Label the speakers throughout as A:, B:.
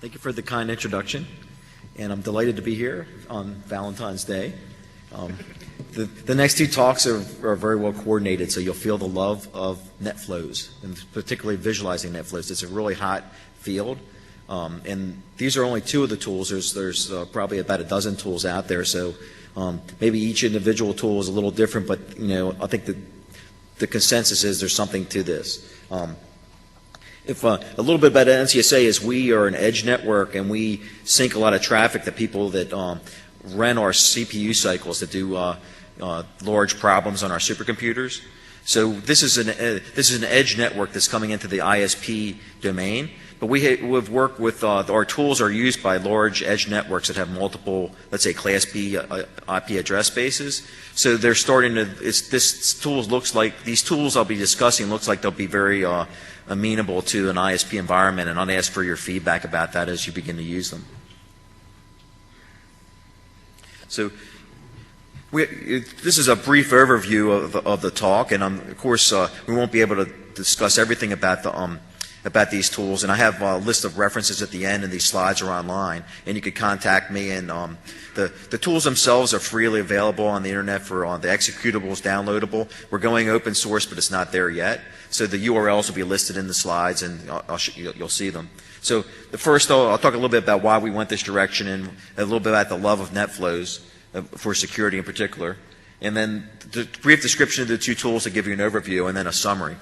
A: Thank you for the kind introduction, and I'm delighted to be here on Valentine's Day. The next two talks are very well coordinated, so you'll feel the love of NetFlows, and particularly visualizing NetFlows. It's a really hot field, and these are only two of the tools. There's probably about a dozen tools out there, so maybe each individual tool is a little different, but I think that the consensus is there's something to this. A little bit about NCSA is we are an edge network, and we sync a lot of traffic to people that rent our CPU cycles to do large problems on our supercomputers. So this is an edge network that's coming into the ISP domain. But we've worked with our tools are used by large edge networks that have multiple, let's say, Class B IP address spaces. So they're starting to. These tools I'll be discussing looks like they'll be very amenable to an ISP environment, and I'll ask for your feedback about that as you begin to use them. So this is a brief overview of the talk, and of course we won't be able to discuss everything about these tools, and I have a list of references at the end, and these slides are online, and you could contact me. And the tools themselves are freely available on the internet for the executables downloadable. We're going open source, but it's not there yet. So the URLs will be listed in the slides, and you'll see them. So the first, I'll talk a little bit about why we went this direction, and a little bit about the love of NetFlows for security in particular, and then the brief description of the two tools to give you an overview, and then a summary.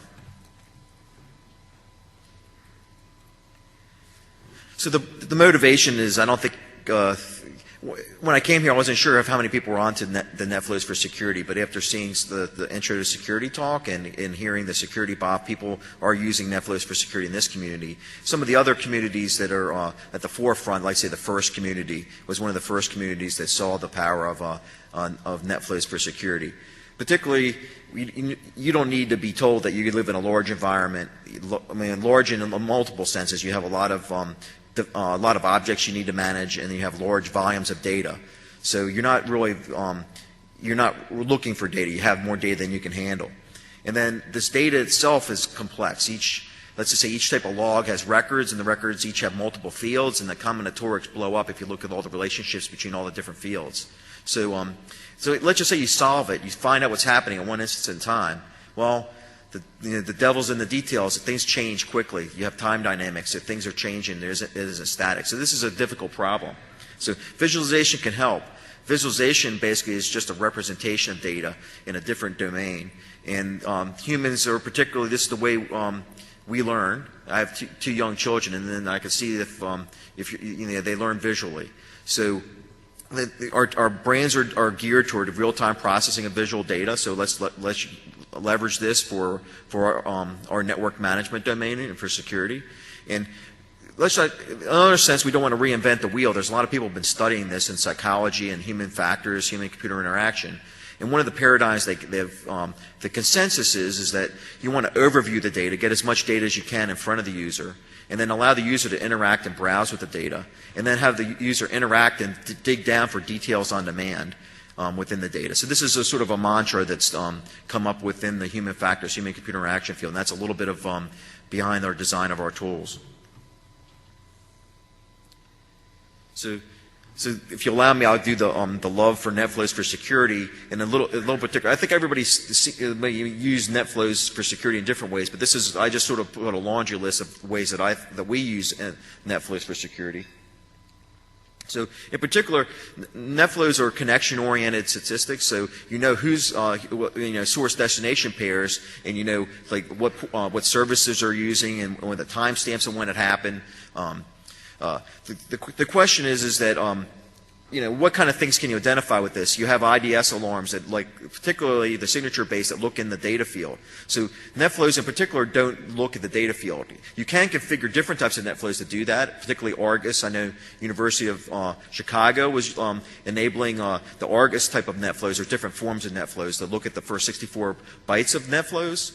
A: So the motivation is, I don't think, when I came here I wasn't sure of how many people were onto the NetFlows for security, but after seeing the intro to security talk and hearing the security BOP, people are using NetFlows for security in this community. Some of the other communities that are at the forefront, like say the FIRST community, was one of the first communities that saw the power of NetFlows for security. Particularly, you don't need to be told that you live in a large environment. I mean, large in multiple senses. You have a lot of objects you need to manage, and you have large volumes of data. So you're not really you're not looking for data. You have more data than you can handle. And then this data itself is complex. Let's just say each type of log has records, and the records each have multiple fields, and the combinatorics blow up if you look at all the relationships between all the different fields. So let's just say you solve it. You find out what's happening in one instance in time. Well, the devil's in the details. Things change quickly. You have time dynamics. If things are changing, it isn't static. So this is a difficult problem. So visualization can help. Visualization basically is just a representation of data in a different domain. And humans are particularly, this is the way we learn. I have two young children, and then I can see if they learn visually. So our brains are geared toward real-time processing of visual data. So let's leverage this for our network management domain and for security. And in another sense, we don't want to reinvent the wheel. There's a lot of people who have been studying this in psychology and human factors, human-computer interaction. And one of the paradigms the consensus is that you want to overview the data, get as much data as you can in front of the user, and then allow the user to interact and browse with the data, and then have the user interact and dig down for details on demand within the data. So this is a sort of a mantra that's come up within the human factors, human-computer interaction field, and that's a little bit of behind our design of our tools. So if you allow me, I'll do the love for NetFlows for security in a little particular. I think everybody may use NetFlows for security in different ways, but I just sort of put a laundry list of ways that we use NetFlows for security. So in particular, NetFlows are connection-oriented statistics. So you know who's source-destination pairs, and you know like what services are using and the timestamps of when it happened. The question is that what kind of things can you identify with this? You have IDS alarms that, particularly the signature base, that look in the data field. So NetFlows in particular don't look at the data field. You can configure different types of NetFlows to do that, particularly Argus. I know University of Chicago was enabling the Argus type of NetFlows, or different forms of NetFlows, that look at the first 64 bytes of NetFlows.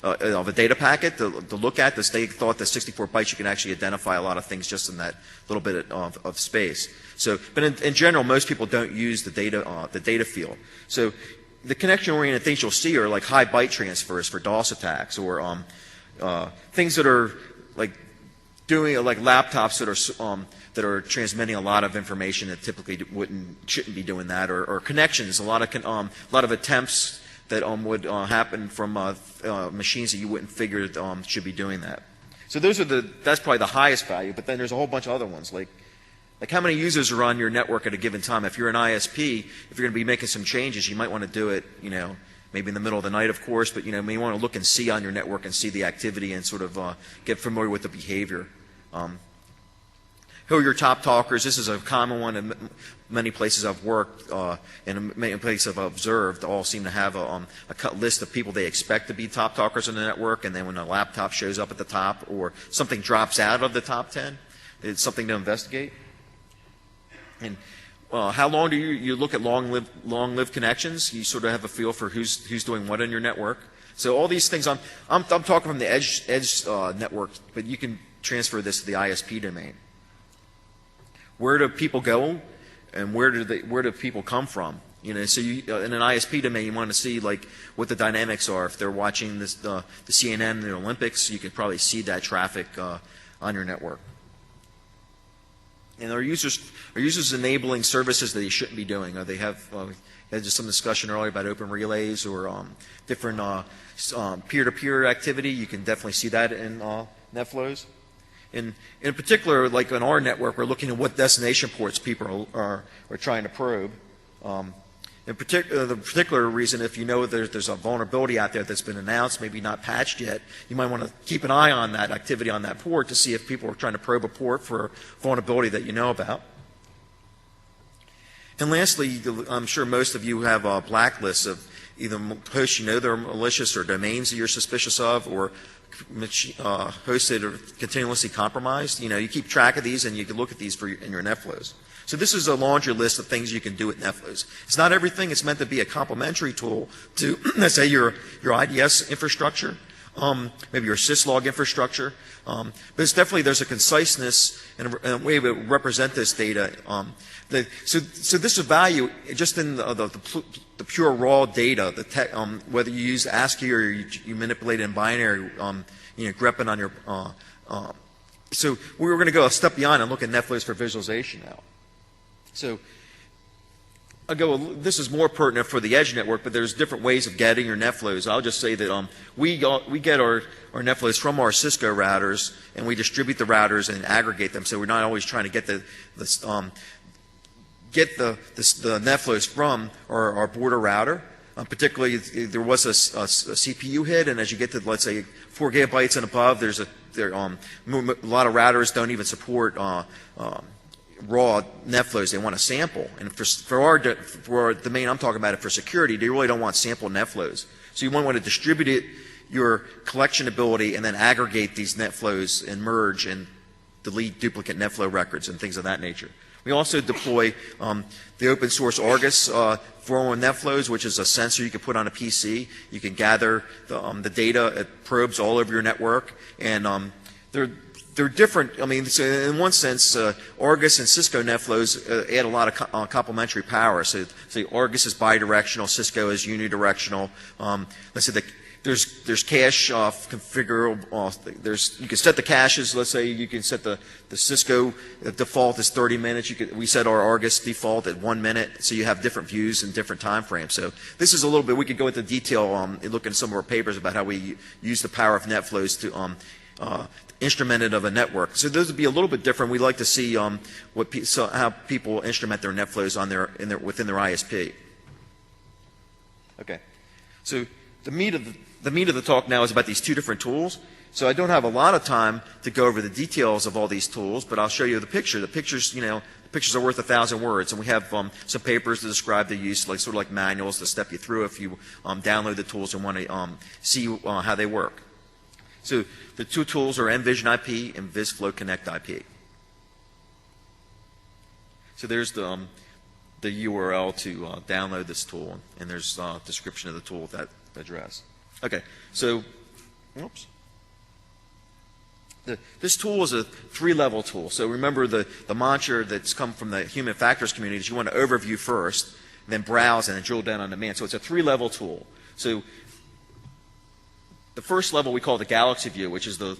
A: Of a data packet to look at this. They thought that 64 bytes you can actually identify a lot of things just in that little bit of space. So, but in general, most people don't use the data field. So the connection-oriented things you'll see are like high byte transfers for DOS attacks, or things that are like doing like laptops that are transmitting a lot of information that typically shouldn't be doing that, or connections. A lot of attempts that would happen from machines that you wouldn't figure should be doing that. So that's probably the highest value. But then there's a whole bunch of other ones, like how many users are on your network at a given time. If you're an ISP, if you're going to be making some changes, you might want to do it, maybe in the middle of the night, of course, but you may want to look and see on your network and see the activity and sort of get familiar with the behavior. Who are your top talkers? This is a common one in many places I've worked, and many places I've observed. All seem to have a list of people they expect to be top talkers on the network, and then when a laptop shows up at the top or something drops out of the top 10, it's something to investigate. And how long do you look at long-lived connections? You sort of have a feel for who's doing what in your network. So all these things, I'm talking from the edge network, but you can transfer this to the ISP domain. Where do people go, and where do people come from? So in an ISP domain, you want to see like what the dynamics are. If they're watching the CNN and the Olympics, you can probably see that traffic on your network. And are users enabling services that they shouldn't be doing? Or they have had just some discussion earlier about open relays or different peer-to-peer activity. You can definitely see that in NetFlows. In particular, like on our network, we're looking at what destination ports people are trying to probe. The particular reason, if you know there's a vulnerability out there that's been announced, maybe not patched yet, you might want to keep an eye on that activity on that port to see if people are trying to probe a port for vulnerability that you know about. And lastly, I'm sure most of you have blacklists of either hosts they're malicious, or domains that you're suspicious of, or hosted or continuously compromised. You keep track of these, and you can look at these in your NetFlows. So this is a laundry list of things you can do with NetFlows. It's not everything. It's meant to be a complementary tool to, let's say, your IDS infrastructure, maybe your syslog infrastructure. But it's definitely, there's a conciseness and a way to represent this data. So this is value just in the pure raw data, whether you use ASCII or you manipulate it in binary, grepping on your. So we're going to go a step beyond and look at NetFlows for visualization now. So this is more pertinent for the edge network, but there's different ways of getting your NetFlows. I'll just say that we get our NetFlows from our Cisco routers, and we distribute the routers and aggregate them. So we're not always trying to get the NetFlows from our border router. Particularly, there was a CPU hit, and as you get to, let's say, 4 gigabytes and above, a lot of routers don't even support raw NetFlows. They want a sample. And for our domain, I'm talking about it for security, they really don't want sample NetFlows. So you want to distribute your collection ability and then aggregate these NetFlows and merge and delete duplicate NetFlow records and things of that nature. We also deploy the open source Argus for NetFlows, which is a sensor you can put on a PC. You can gather the data. It probes all over your network, and they're different. I mean, so in one sense, Argus and Cisco NetFlows add a lot of complementary power. So Argus is bidirectional, Cisco is unidirectional. Let's say there's cache configurable. You can set the caches. Let's say you can set the Cisco default is 30 minutes. We set our Argus default at 1 minute, so you have different views and different time frames. So this is a little bit. We could go into detail and look at some of our papers about how we use the power of NetFlows to instrument it of a network. So those would be a little bit different. We like to see how people instrument their NetFlows within their ISP. Okay, so the meat of the talk now is about these two different tools. So I don't have a lot of time to go over the details of all these tools, but I'll show you the picture. The pictures are worth 1,000 words, and we have some papers to describe the use, sort of like manuals to step you through if you download the tools and want to see how they work. So the two tools are NVisionIP and VisFlowConnectIP. So there's the URL to download this tool, and there's a description of the tool with that address. Okay, so, oops. This tool is a 3-level tool. So remember the mantra that's come from the human factors community is you want to overview first, then browse, and then drill down on demand. So it's a 3-level tool. So the first level we call the galaxy view, which is the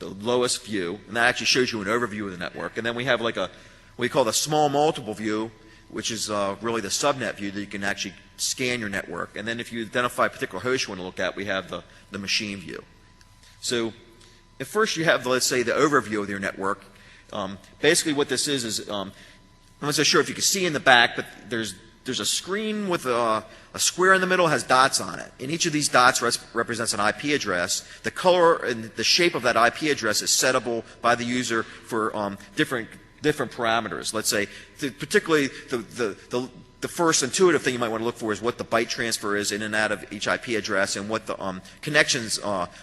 A: lowest view, and that actually shows you an overview of the network. And then we have like what we call the small multiple view, which is really the subnet view that you can actually scan your network. And then if you identify a particular host you want to look at, we have the machine view. So at first you have, let's say, the overview of your network. Basically what this is I'm not so sure if you can see in the back, but there's a screen with a square in the middle has dots on it. And each of these dots represents an IP address. The color and the shape of that IP address is settable by the user for different parameters. Let's say, particularly the first intuitive thing you might want to look for is what the byte transfer is in and out of each IP address, and what the connections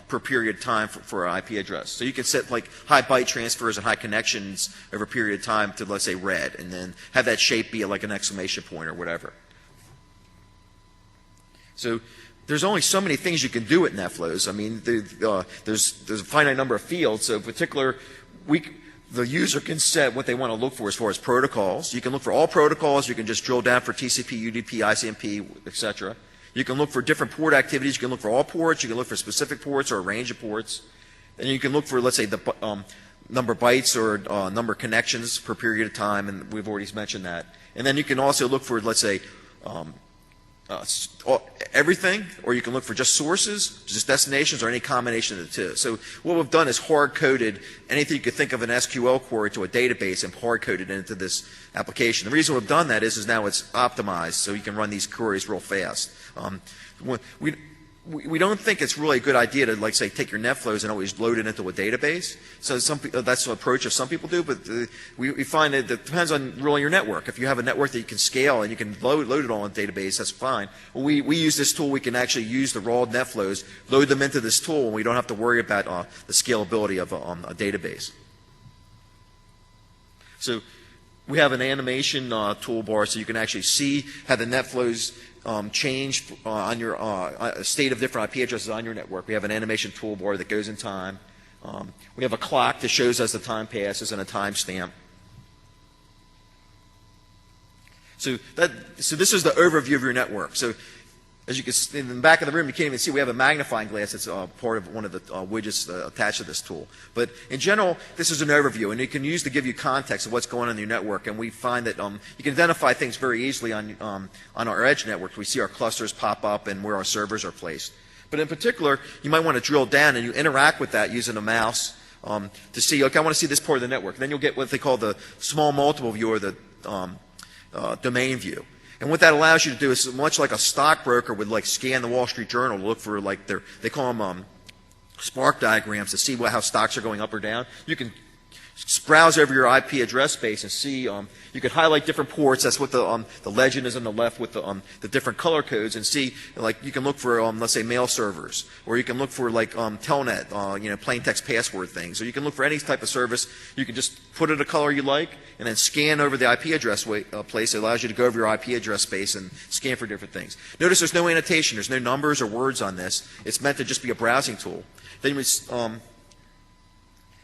A: per period of time for an IP address. So you can set like high byte transfers and high connections over a period of time to, let's say, red, and then have that shape be like an exclamation point or whatever. So there's only so many things you can do with NetFlows. I mean, there's a finite number of fields. So in particular, the user can set what they want to look for as far as protocols. You can look for all protocols. You can just drill down for TCP, UDP, ICMP, etc. You can look for different port activities. You can look for all ports. You can look for specific ports or a range of ports. And you can look for, let's say, the number of bytes or number of connections per period of time, and we've already mentioned that. And then you can also look for, let's say, everything, or you can look for just sources, just destinations, or any combination of the two. So what we've done is hard-coded anything you could think of an SQL query to a database and hard-coded it into this application. The reason we've done that is now it's optimized so you can run these queries real fast. We don't think it's really a good idea to, like, say, take your NetFlows and always load it into a database. So that's the approach that some people do, but we find that it depends on really your network. If you have a network that you can scale and you can load it all in a database, that's fine. Well, we use this tool. We can actually use the raw NetFlows, load them into this tool, and we don't have to worry about the scalability of a database. So we have an animation toolbar, so you can actually see how the NetFlows change on your state of different IP addresses on your network. We have an animation toolbar that goes in time. We have a clock that shows as the time passes and a timestamp. So this is the overview of your network. So as you can see in the back of the room, you can't even see we have a magnifying glass that's part of one of the widgets attached to this tool. But in general, this is an overview, and it can use to give you context of what's going on in your network. And we find that you can identify things very easily on our edge network. We see our clusters pop up and where our servers are placed. But in particular, you might want to drill down and you interact with that using a mouse to see, okay, I want to see this part of the network. Then you'll get what they call the small multiple view or the domain view. And what that allows you to do is much like a stockbroker would like scan the Wall Street Journal to look for like they call them spark diagrams to see how stocks are going up or down. You can browse over your IP address space and see. You can highlight different ports. That's what the legend is on the left with the different color codes, and see, like, you can look for let's say mail servers, or you can look for like telnet, plain text password things, or you can look for any type of service. You can just put it a color you like, and then scan over the IP address place. It allows you to go over your IP address space and scan for different things. Notice there's no annotation. There's no numbers or words on this. It's meant to just be a browsing tool. Then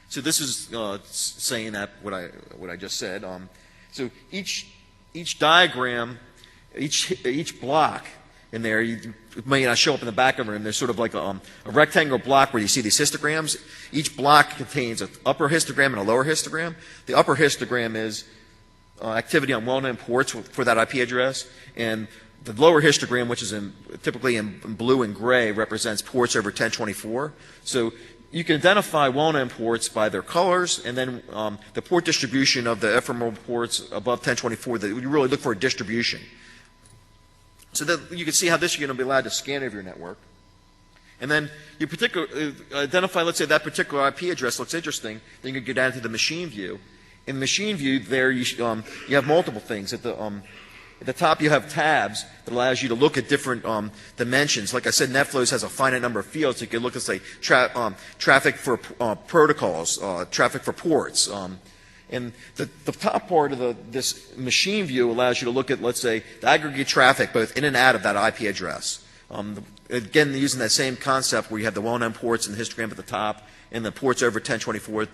A: so this is saying that what I just said. So each diagram, each block in there, it may not show up in the back of it, and there's sort of like a rectangular block where you see these histograms. Each block contains an upper histogram and a lower histogram. The upper histogram is activity on well-known ports for that IP address, and the lower histogram, which is typically in blue and gray, represents ports over 1024. So you can identify well-known ports by their colors, and then the port distribution of the ephemeral ports above 1024. That you really look for a distribution. So that you can see how this you're going to be allowed to scan over your network. And then you identify, let's say that particular IP address looks interesting. Then you can go down to the machine view. In the machine view, there you have multiple things. At the top, you have tabs that allows you to look at different dimensions. Like I said, NetFlows has a finite number of fields. You can look at, say, traffic for protocols, traffic for ports. And the top part of this machine view allows you to look at, let's say, the aggregate traffic both in and out of that IP address. Again, using that same concept where you have the well-known ports and the histogram at the top and the ports over 1024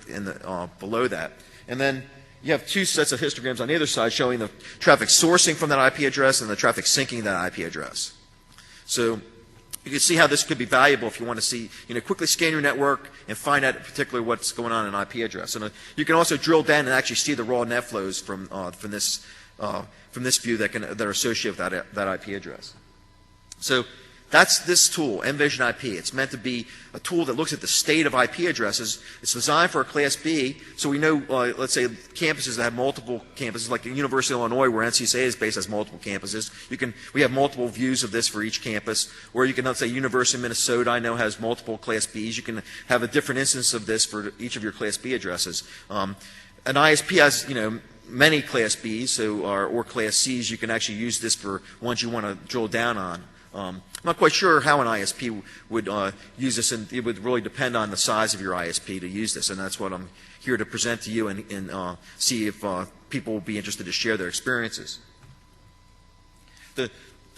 A: below that. And then you have two sets of histograms on either side showing the traffic sourcing from that IP address and the traffic syncing that IP address. So You can see how this could be valuable if you want to see, quickly scan your network and find out particularly what's going on in an IP address. And you can also drill down and actually see the raw net flows from this view that are associated with that IP address. So that's this tool, NVisionIP. It's meant to be a tool that looks at the state of IP addresses. It's designed for a Class B, so we know, let's say, campuses that have multiple campuses, like the University of Illinois, where NCSA is based, has multiple campuses. We have multiple views of this for each campus. Or you can, let's say, University of Minnesota, I know, has multiple Class Bs. You can have a different instance of this for each of your Class B addresses. An ISP has, many Class Bs, or Class Cs. You can actually use this for ones you want to drill down on. I'm not quite sure how an ISP would use this, and it would really depend on the size of your ISP to use this, and that's what I'm here to present to you and see if people will be interested to share their experiences. The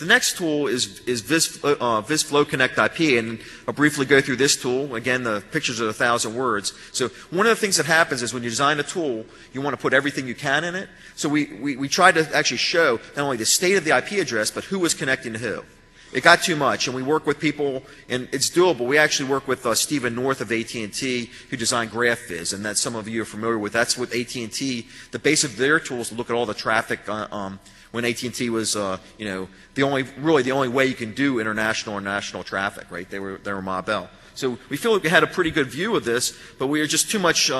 A: next tool is VisFlowConnectIP, and I'll briefly go through this tool. Again, the pictures are 1,000 words. So one of the things that happens is when you design a tool, you want to put everything you can in it. So we tried to actually show not only the state of the IP address, but who was connecting to who. It got too much, and we work with people, and it's doable. We actually work with Stephen North of AT&T, who designed GraphViz, and that some of you are familiar with. That's what AT&T, the base of their tools to look at all the traffic when AT&T was, the only way you can do international or national traffic, right? They were Ma Bell. So we feel like we had a pretty good view of this, but we are just too much.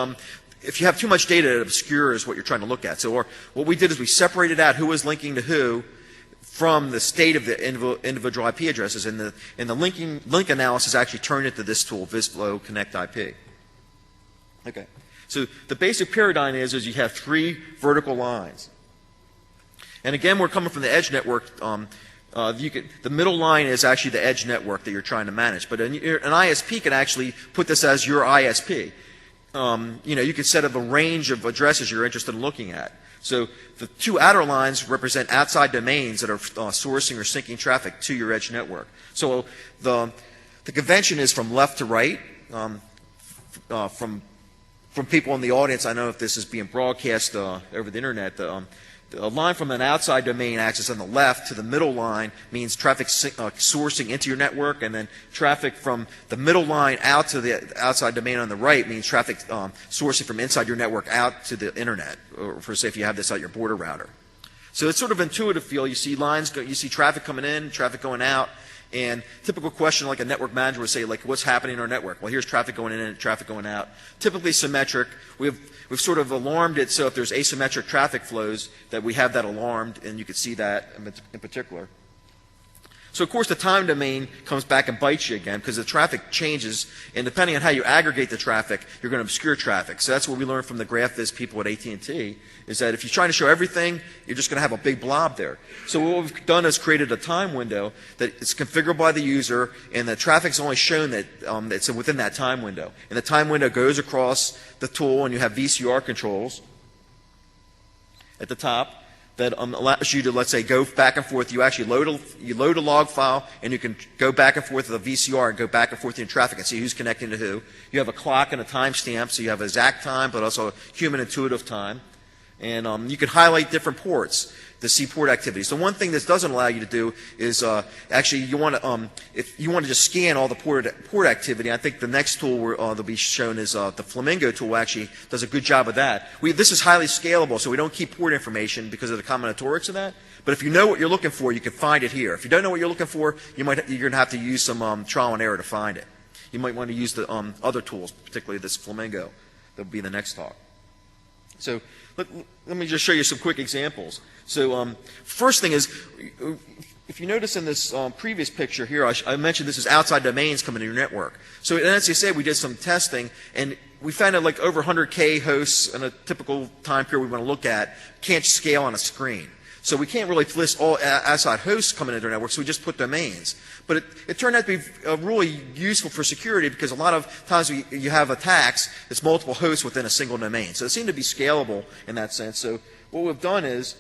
A: If you have too much data, it obscures what you're trying to look at. So what we did is we separated out who was linking to who from the state of the individual IP addresses, and the link analysis actually turned into this tool, VisFlowConnectIP. Okay, so the basic paradigm is you have 3 vertical lines, and again we're coming from the edge network. The middle line is actually the edge network that you're trying to manage, but an ISP can actually put this as your ISP. You can set up a range of addresses you're interested in looking at. So the 2 outer lines represent outside domains that are sourcing or syncing traffic to your edge network. So the convention is from left to right. From people in the audience, I know if this is being broadcast over the internet, the line from an outside domain axis on the left to the middle line means traffic sourcing into your network, and then traffic from the middle line out to the outside domain on the right means traffic sourcing from inside your network out to the internet, or for say if you have this at your border router. So it's sort of intuitive feel. You see lines, you see traffic coming in, traffic going out, and typical question like a network manager would say, like, what's happening in our network? Well, here's traffic going in and traffic going out. Typically symmetric. We've sort of alarmed it so if there's asymmetric traffic flows that we have that alarmed, and you can see that in particular. So, of course, the time domain comes back and bites you again because the traffic changes, and depending on how you aggregate the traffic, you're going to obscure traffic. So that's what we learned from the GraphViz people at AT&T, is that if you're trying to show everything, you're just going to have a big blob there. So what we've done is created a time window that is configured by the user, and the traffic's only shown that it's within that time window. And the time window goes across the tool, and you have VCR controls at the top that allows you to, let's say, go back and forth. You actually load a log file, and you can go back and forth with a VCR and go back and forth in traffic and see who's connecting to who. You have a clock and a timestamp, so you have exact time, but also human intuitive time. And you can highlight different ports to see port activity. So one thing this doesn't allow you to do is actually you want to if you want to just scan all the port activity. I think the next tool that'll be shown is the Flamingo tool. Actually does a good job of that. This is highly scalable, so we don't keep port information because of the combinatorics of that. But if you know what you're looking for, you can find it here. If you don't know what you're looking for, you're going to have to use some trial and error to find it. You might want to use the other tools, particularly this Flamingo. That'll be the next talk. So let me just show you some quick examples. So first thing is, if you notice in this previous picture here, I mentioned this is outside domains coming to your network. So at NCSA, we did some testing, and we found that like over 100K hosts in a typical time period we want to look at can't scale on a screen. So we can't really list all outside hosts coming into our network, so we just put domains. But it turned out to be really useful for security because a lot of times you have attacks, it's multiple hosts within a single domain. So it seemed to be scalable in that sense. So what we've done is,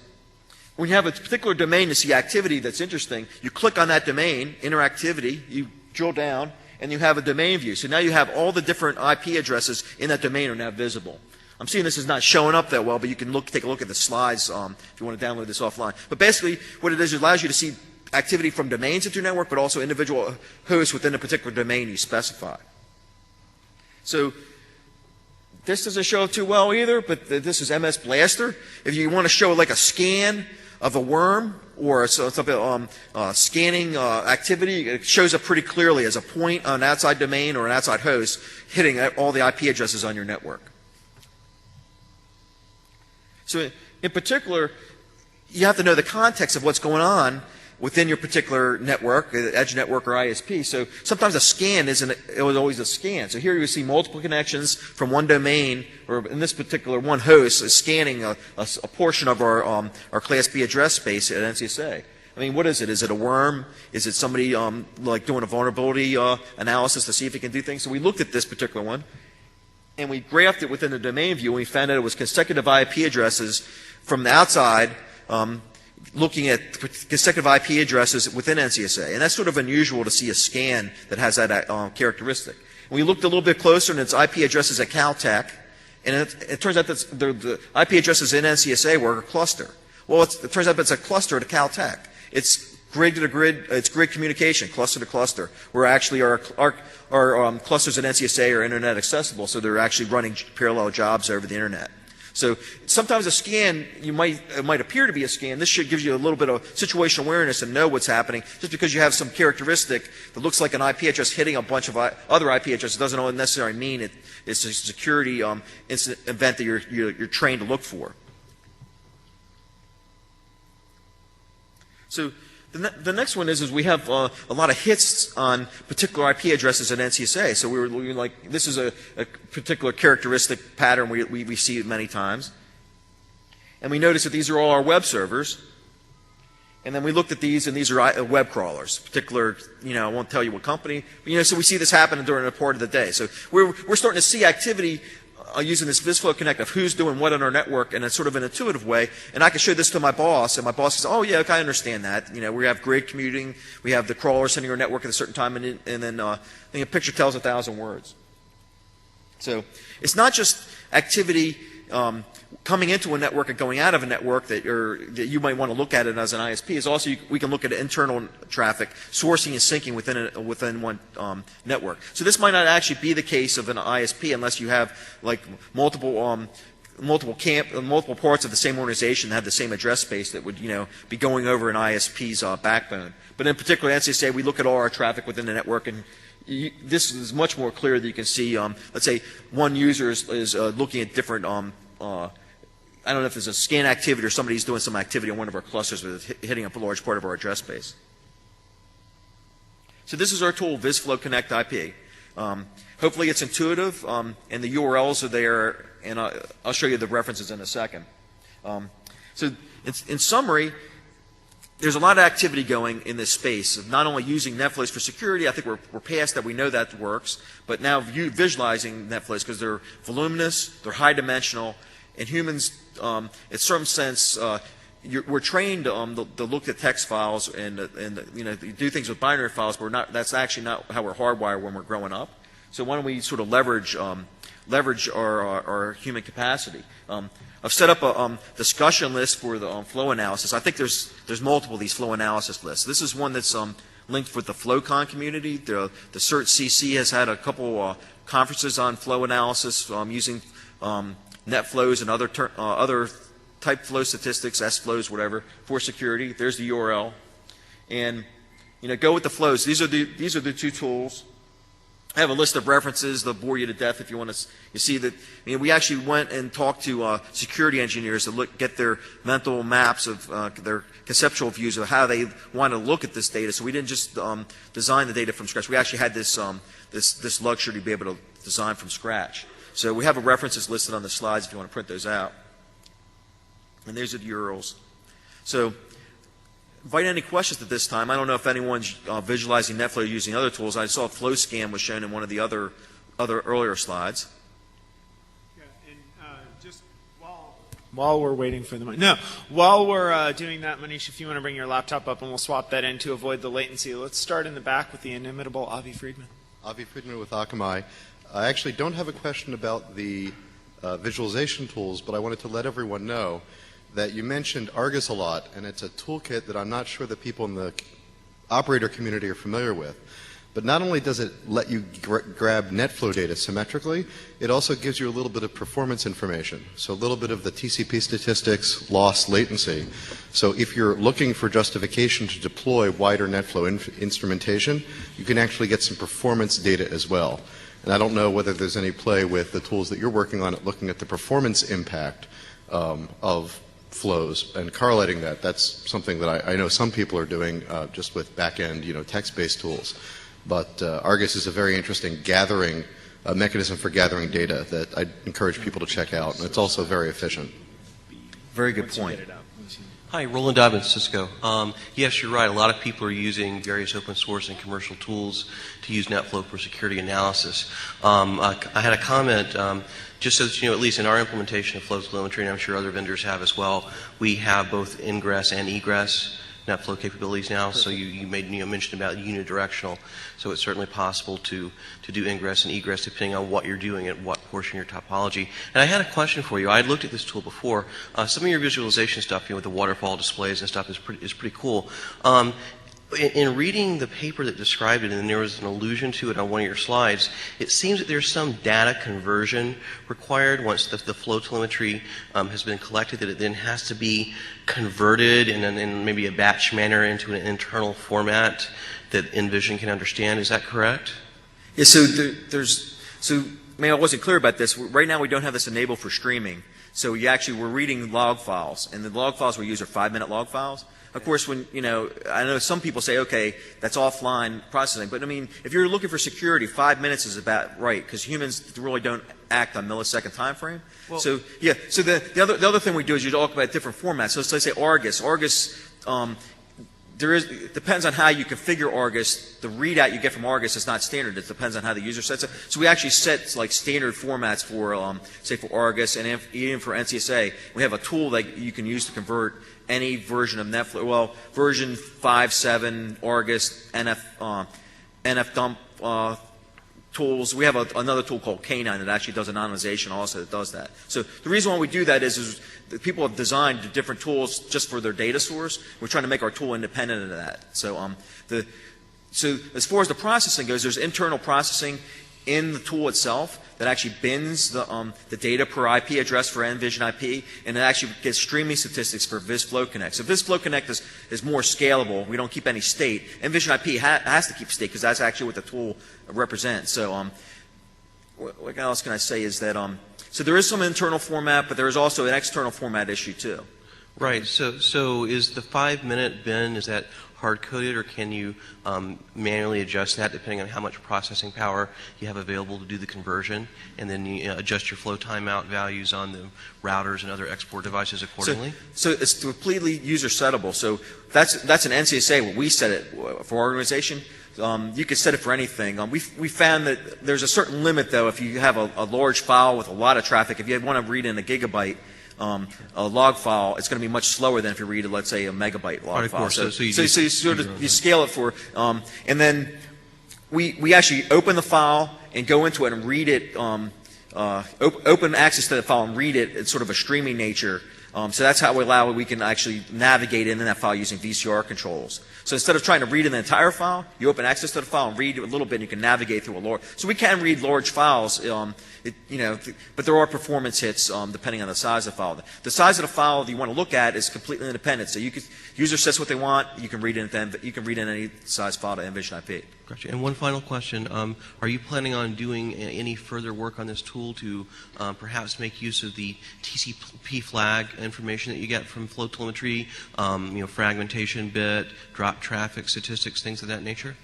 A: when you have a particular domain to see activity that's interesting, you click on that domain, interactivity, you drill down, and you have a domain view. So now you have all the different IP addresses in that domain are now visible. I'm seeing this is not showing up that well, but you can take a look at the slides if you want to download this offline. But basically, what it is, it allows you to see activity from domains into your network, but also individual hosts within a particular domain you specify. So this doesn't show too well either, but this is MSBlaster. If you want to show like a scan of a worm or some scanning activity, it shows up pretty clearly as a point on an outside domain or an outside host hitting all the IP addresses on your network. So in particular, you have to know the context of what's going on within your particular network, edge network or ISP. So sometimes a scan isn't always a scan. So here you see multiple connections from one domain, or in this particular one host is scanning a portion of our Class B address space at NCSA. I mean, what is it? Is it a worm? Is it somebody like doing a vulnerability analysis to see if it can do things? So we looked at this particular one, and we graphed it within the domain view, and we found out it was consecutive IP addresses from the outside, looking at consecutive IP addresses within NCSA. And that's sort of unusual to see a scan that has that characteristic. And we looked a little bit closer, and it's IP addresses at Caltech. And it turns out that the IP addresses in NCSA were a cluster. Well, it turns out it's a cluster at Caltech. It's grid to grid, it's grid communication, cluster to cluster, where actually our clusters at NCSA are internet accessible, so they're actually running parallel jobs over the internet. So sometimes a scan, it might appear to be a scan. This should give you a little bit of situational awareness and know what's happening. Just because you have some characteristic that looks like an IP address hitting a bunch of other IP addresses doesn't necessarily mean it's a security incident event that you're trained to look for. So the next one is we have a lot of hits on particular IP addresses at NCSA. So we were like, this is a particular characteristic pattern we see it many times. And we noticed that these are all our web servers. And then we looked at these, and these are web crawlers. Particular, I won't tell you what company. But, so we see this happen during a part of the day. So we're starting to see activity using this VisFlowConnect of who's doing what on our network in a sort of an intuitive way. And I can show this to my boss, and my boss says, oh, yeah, okay, I understand that. We have grid commuting. We have the crawler sending our network at a certain time, and then a picture tells 1,000 words. So it's not just activity coming into a network and going out of a network that you might want to look at it as an ISP. Is also we can look at internal traffic, sourcing and syncing within one network. So this might not actually be the case of an ISP unless you have like multiple parts of the same organization that have the same address space that would be going over an ISP's backbone. But in particular, NCSA, we look at all our traffic within the network, and this is much more clear that you can see. Let's say one user is looking at different. I don't know if there's a scan activity or somebody's doing some activity on one of our clusters with hitting up a large part of our address space. So this is our tool, VisFlowConnectIP. Hopefully it's intuitive, and the URLs are there, and I'll show you the references in a second. So in summary, there's a lot of activity going in this space of not only using NetFlows for security. I think we're past that. We know that works. But now visualizing NetFlows because they're voluminous, they're high dimensional, and humans, in some sense, we're trained to look at text files and do things with binary files, but that's actually not how we're hardwired when we're growing up. So why don't we sort of leverage our human capacity? I've set up a discussion list for the flow analysis. I think there's multiple of these flow analysis lists. This is one that's linked with the FlowCon community. The CERT CC has had a couple conferences on flow analysis using NetFlows and other type flow statistics, S-flows, whatever, for security. There's the URL, and go with the flows. These are the two tools. I have a list of references. They'll bore you to death if you want to. You see that we actually went and talked to security engineers to get their mental maps of their conceptual views of how they want to look at this data. So we didn't just design the data from scratch. We actually had this luxury to be able to design from scratch. So we have a references listed on the slides if you want to print those out. And there's the URLs. So invite any questions at this time. I don't know if anyone's visualizing NetFlow using other tools. I saw FlowScan was shown in one of the other earlier slides.
B: Yeah, and just while we're waiting for the while we're doing that, Manish, if you want to bring your laptop up and we'll swap that in to avoid the latency. Let's start in the back with the inimitable Avi Friedman.
C: Avi Friedman with Akamai. I actually don't have a question about the visualization tools, but I wanted to let everyone know that you mentioned Argus a lot, and it's a toolkit that I'm not sure that people in the operator community are familiar with. But not only does it let you grab NetFlow data symmetrically, it also gives you a little bit of performance information. So a little bit of the TCP statistics, loss, latency. So if you're looking for justification to deploy wider NetFlow instrumentation, you can actually get some performance data as well. And I don't know whether there's any play with the tools that you're working on at looking at the performance impact of flows and correlating that. That's something that I know some people are doing just with back-end, text-based tools. But Argus is a very interesting mechanism for gathering data that I encourage people to check out. And it's also very efficient.
A: Very good point.
D: Hi, Roland Dobbins, Cisco. Yes, you're right. A lot of people are using various open source and commercial tools to use NetFlow for security analysis. I had a comment, just so that you know, at least in our implementation of flow telemetry, and I'm sure other vendors have as well, we have both ingress and egress NetFlow capabilities now. Perfect. So you made mention about unidirectional. So it's certainly possible to do ingress and egress depending on what you're doing at what portion of your topology. And I had a question for you. I had looked at this tool before. Some of your visualization stuff, with the waterfall displays and stuff is pretty cool. In reading the paper that described it, and there was an allusion to it on one of your slides, it seems that there's some data conversion required once the flow telemetry has been collected, that it then has to be converted in maybe a batch manner into an internal format that NVision can understand. Is that correct?
A: Yeah, maybe I wasn't clear about this. Right now we don't have this enabled for streaming. So we're reading log files, and the log files we use are 5-minute log files. Of course, I know some people say, okay, that's offline processing. But, if you're looking for security, 5 minutes is about right, because humans really don't act on millisecond time frame. Well, so the other thing we do is you talk about different formats. So let's say Argus. It depends on how you configure Argus. The readout you get from Argus is not standard. It depends on how the user sets it. So we actually set like standard formats for, say, for Argus and even for NCSA. We have a tool that you can use to convert any version of NetFlow. Well, version 5.7 Argus NF dump tools. We have another tool called K9 that actually does anonymization also that does that. So the reason why we do that is that people have designed different tools just for their data source. We're trying to make our tool independent of that. So so as far as the processing goes, there's internal processing in the tool itself that actually bins the data per IP address for NVisionIP, and it actually gets streaming statistics for VisFlowConnect. So VisFlowConnect is more scalable. We don't keep any state. NVisionIP has to keep state because that's actually what the tool represents. So what else can I say is that so there is some internal format, but there is also an external format issue too.
D: Right. So is the 5-minute bin, is that hard-coded, or can you manually adjust that depending on how much processing power you have available to do the conversion, and then you adjust your flow timeout values on the routers and other export devices accordingly? So
A: it's completely user settable. So that's an NCSA when we set it for our organization. You can set it for anything. We found that there's a certain limit, though, if you have a large file with a lot of traffic. If you want to read in a gigabyte a log file, it's going to be much slower than if you read, let's say, a megabyte log file. So you scale it for, and then we actually open the file and go into it and read it, open access to the file and read it. It's sort of a streaming nature. So that's how we can actually navigate into that file using VCR controls. So instead of trying to read in the entire file, you open access to the file and read it a little bit, and you can navigate through a large. So we can read large files, but there are performance hits depending on the size of the file. The size of the file that you want to look at is completely independent. So user sets what they want. You can read in any size file to NVisionIP.
D: Gotcha. And one final question: are you planning on doing any further work on this tool to perhaps make use of the TCP flag information that you get from flow telemetry, fragmentation bit, drop traffic statistics, things of that nature?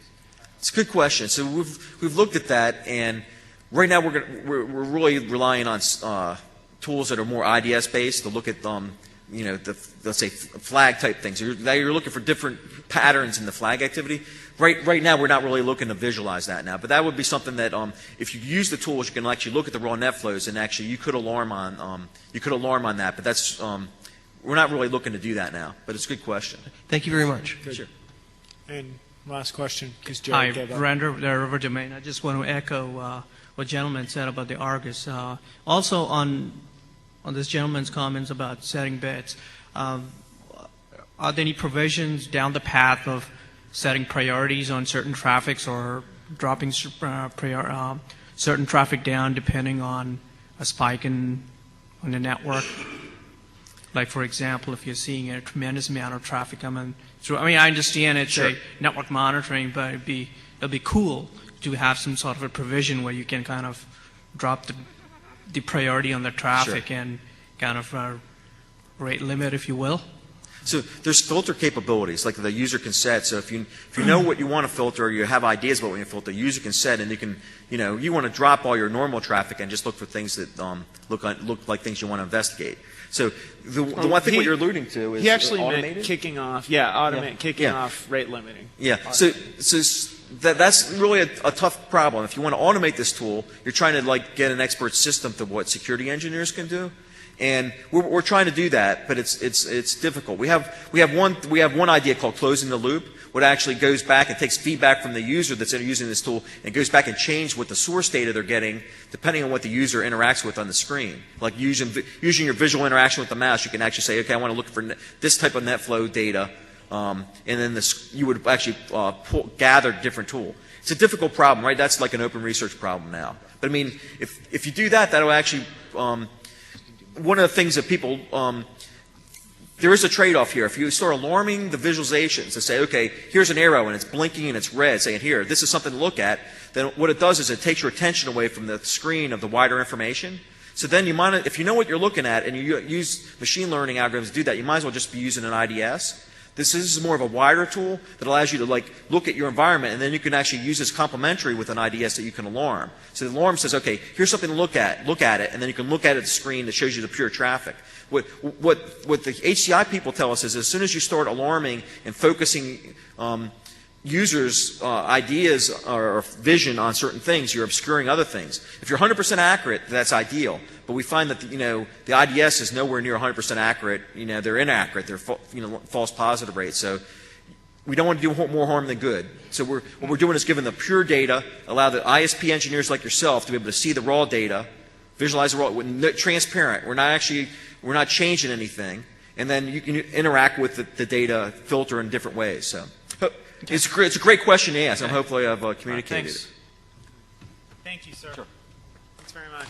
A: It's a good question. So we've looked at that, and right now we're really relying on tools that are more IDS based to look at let's say flag type things. You're looking for different patterns in the flag activity. Right now we're not really looking to visualize that now, but that would be something that if you use the tools, you can actually look at the raw NetFlows, and actually you could alarm on that. But that's we're not really looking to do that now. But it's a good question.
D: Thank you very much.
A: Good. Sure.
B: And last question, because
E: Hi,
B: Jerry gave up.
E: River Domain. I just want to echo what gentleman said about the Argus. Also on this gentleman's comments about setting bits, are there any provisions down the path of setting priorities on certain traffics or dropping certain traffic down depending on a spike on the network. Like, for example, if you're seeing a tremendous amount of traffic coming through, I mean, I understand it's
A: Sure.
E: a network monitoring, but it'll be cool to have some sort of a provision where you can kind of drop the priority on the traffic and kind of rate limit, if you will.
A: So there's filter capabilities, like the user can set. So if you know what you want to filter, or you have ideas about what you filter, the user can set, and you can, you want to drop all your normal traffic and just look for things that look like things you want to investigate. So the one thing what you're alluding to is
B: he actually
A: automated?
B: meant kicking off, kicking off rate limiting.
A: Yeah. So that's really a tough problem. If you want to automate this tool, you're trying to like get an expert system to what security engineers can do. And we're trying to do that, but it's difficult. We have one idea called closing the loop, what actually goes back and takes feedback from the user that's using this tool and goes back and changes what the source data they're getting depending on what the user interacts with on the screen. Like using your visual interaction with the mouse, you can actually say, okay, I want to look for this type of NetFlow data, and then you would actually gather a different tool. It's a difficult problem, right? That's like an open research problem now. But I mean, if you do that, that'll actually one of the things that people, there is a trade-off here. If you start alarming the visualizations and say, okay, here's an arrow and it's blinking and it's red, saying here, this is something to look at, then what it does is it takes your attention away from the screen of the wider information. So then if you know what you're looking at and you use machine learning algorithms to do that, you might as well just be using an IDS. This is more of a wider tool that allows you to like look at your environment, and then you can actually use this complementary with an IDS that you can alarm. So the alarm says, okay, here's something to look at it, and then you can look at the screen that shows you the pure traffic. What the HCI people tell us is as soon as you start alarming and focusing users' ideas or vision on certain things, you're obscuring other things. If you're 100% accurate, that's ideal. But we find that the IDS is nowhere near 100% accurate. They're inaccurate. They're false positive rates. So we don't want to do more harm than good. So what we're doing is giving the pure data, allow the ISP engineers like yourself to be able to see the raw data, visualize the raw, transparent. We're not changing anything, and then you can interact with the data filter in different ways. So. It's a great question to ask, and hopefully I've communicated it.
B: Thank you, sir. Sure. Thanks very much.